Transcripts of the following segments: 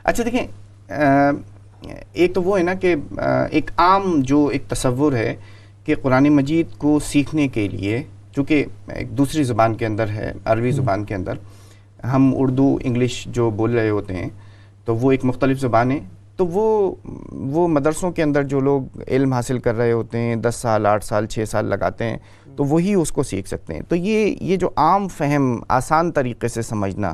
اچھا دیکھیں، ایک تو وہ ہے نا کہ ایک عام جو ایک تصور ہے کہ قرآن مجید کو سیکھنے کے لیے، چونکہ ایک دوسری زبان کے اندر ہے، عربی زبان کے اندر، ہم اردو انگلش جو بول رہے ہوتے ہیں تو وہ ایک مختلف زبان ہے، تو وہ مدرسوں کے اندر جو لوگ علم حاصل کر رہے ہوتے ہیں 10 سال 8 سال 6 سال لگاتے ہیں تو وہی اس کو سیکھ سکتے ہیں. تو یہ جو عام فہم، آسان طریقے سے سمجھنا،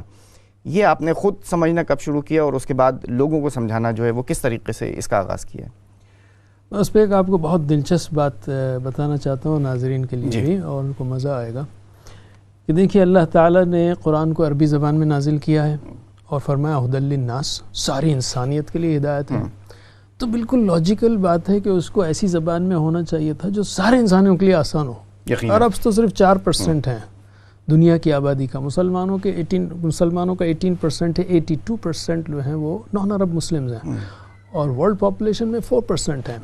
یہ آپ نے خود سمجھنا کب شروع کیا اور اس کے بعد لوگوں کو سمجھانا جو ہے وہ کس طریقے سے اس کا آغاز کیا ہے؟ میں اس پہ ایک آپ کو بہت دلچسپ بات بتانا چاہتا ہوں ناظرین کے لیے بھی، اور ان کو مزہ آئے گا کہ دیکھیے اللہ تعالیٰ نے قرآن کو عربی زبان میں نازل کیا ہے اور فرمایا ہدی للناس، ساری انسانیت کے لیے ہدایت ہے. تو بالکل لاجیکل بات ہے کہ اس کو ایسی زبان میں ہونا چاہیے تھا جو سارے انسانوں کے لیے آسان ہو. عرب تو صرف 4% ہیں دنیا کی آبادی کا، مسلمانوں کا 18% ہے، 82% جو ہیں وہ نان عرب مسلمز ہیں، اور ورلڈ پاپولیشن میں 4% ہیں.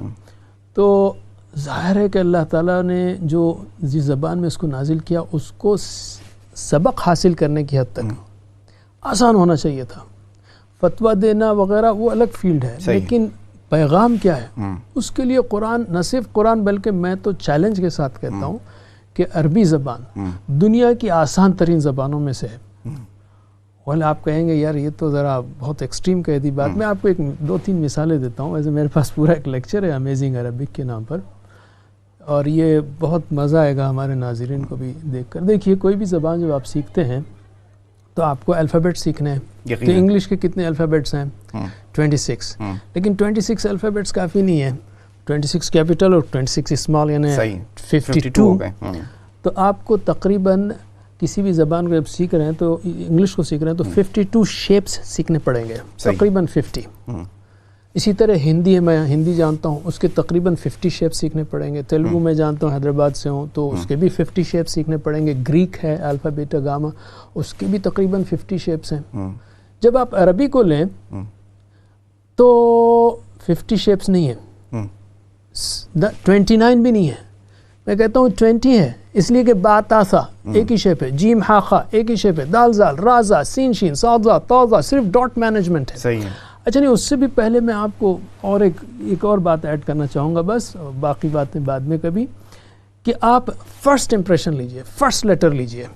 تو ظاہر ہے کہ اللہ تعالیٰ نے جو جس زبان میں اس کو نازل کیا اس کو سبق حاصل کرنے کی حد تک آسان ہونا چاہیے تھا. فتویٰ دینا وغیرہ وہ الگ فیلڈ ہے، لیکن پیغام کیا ہے اس کے لیے قرآن، نہ صرف قرآن بلکہ میں تو چیلنج کے ساتھ کہتا ہوں کہ عربی زبان دنیا کی آسان ترین زبانوں میں سے ہے. ویسے آپ کہیں گے یار یہ تو ذرا بہت ایکسٹریم کہہ دی بات. میں آپ کو 2-3 مثالیں دیتا ہوں. ویسے میرے پاس پورا ایک لیکچر ہے امیزنگ عربک کے نام پر، اور یہ بہت مزہ آئے گا ہمارے ناظرین کو بھی دیکھ کر. دیکھیے کوئی بھی زبان جب آپ سیکھتے ہیں تو آپ کو الفابیٹ سیکھنے ہیں. تو انگلش کے کتنے الفابیٹس ہیں؟ 26. لیکن 26 الفابیٹس کافی نہیں ہیں. 26 کیپٹل اور 26 اسمال یعنی 52. تو آپ کو تقریباً کسی بھی زبان کو جب سیکھ رہے ہیں تو انگلش کو سیکھ رہے ہیں تو 52 شیپس سیکھنے پڑیں گے، تقریباً 50. اسی طرح ہندی ہے، میں ہندی جانتا ہوں، اس کے تقریباً 50 شیپس سیکھنے پڑیں گے. تیلگو میں جانتا ہوں، حیدرآباد سے ہوں، تو اس کے بھی 50 شیپس سیکھنے پڑیں گے. گریک ہے الفا بیٹا گاما، اس کے بھی تقریباً 50 شیپس ہیں. جب آپ عربی کو لیں تو 50 شیپس نہیں ہیں، 29 بھی نہیں ہے. میں کہتا ہوں 20 ہے، اس لیے کہ با تا سا ایک ہی شیپ ہے، جیم ہا خا ایک ہی شیپ ہے، دال زال را زا سین شین صاد زا تا زا، صرف ڈاٹ مینجمنٹ ہے. صحیح ہے. اچھا نہیں، اس سے بھی پہلے میں آپ کو اور ایک اور بات ایڈ کرنا چاہوں گا، بس باقی باتیں بعد میں کبھی، کہ آپ فرسٹ امپریشن لیجئے، فرسٹ لیٹر لیجئے.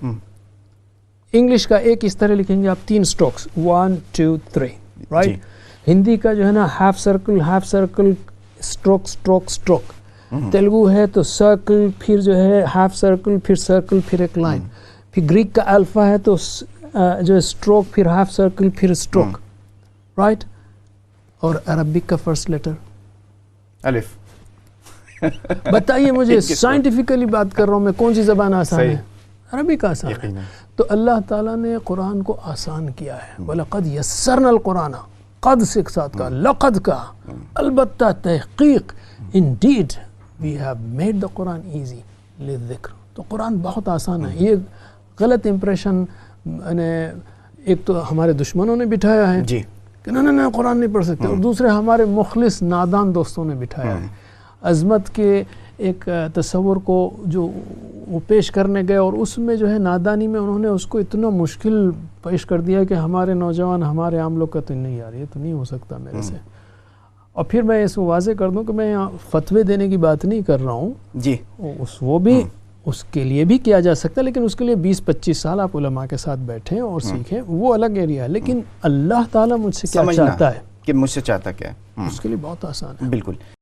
انگلش کا ایک اس طرح لکھیں گے آپ 3 اسٹروکس، 1 2 3، رائٹ. ہندی کا جو ہے نا half circle stroke stroke stroke. Telugu ہے تو سرکل، پھر جو ہے ہاف سرکل، پھر سرکل، پھر ایک لائن. پھر گریک کا الفا ہے تو جو اسٹروک، پھر ہاف سرکل، پھر اسٹروک، رائٹ. اور عربک کا فرسٹ لیٹر الف. بتائیے مجھے، سائنٹیفکلی بات کر رہا ہوں میں، کون سی زبان آسان ہے؟ عربک آسان ہے. تو اللہ تعالیٰ نے قرآن کو آسان کیا ہے. وَلَقَدْ يَسَّرْنَا الْقُرْآنَ، قد سے ساتھ کا، لقد کا، البتہ تحقیق، indeed we have made the Quran easy للذکر. تو قرآن بہت آسان ہے. یہ غلط امپریشن ایک تو ہمارے دشمنوں نے بٹھایا ہے کہ نہ قرآن نہیں پڑھ سکتے، اور دوسرے ہمارے مخلص نادان دوستوں نے بٹھایا ہے. عظمت کے ایک تصور کو جو وہ پیش کرنے گئے، اور اس میں جو ہے نادانی میں انہوں نے اس کو اتنا مشکل پیش کر دیا کہ ہمارے نوجوان، ہمارے عام لوگ کہتے ہیں نہیں یار یہ تو نہیں ہو سکتا میرے سے. اور پھر میں اس کو واضح کر دوں کہ میں یہاں فتوے دینے کی بات نہیں کر رہا ہوں جی، وہ بھی اس کے لیے بھی کیا جا سکتا ہے، لیکن اس کے لیے 20-25 سال آپ علماء کے ساتھ بیٹھیں اور سیکھیں، وہ الگ ایریا ہے. لیکن اللہ تعالیٰ مجھ سے کیا چاہتا ہے، کہ مجھ سے چاہتا کیا ہے، اس کے لیے بہت آسان ہے. بالکل.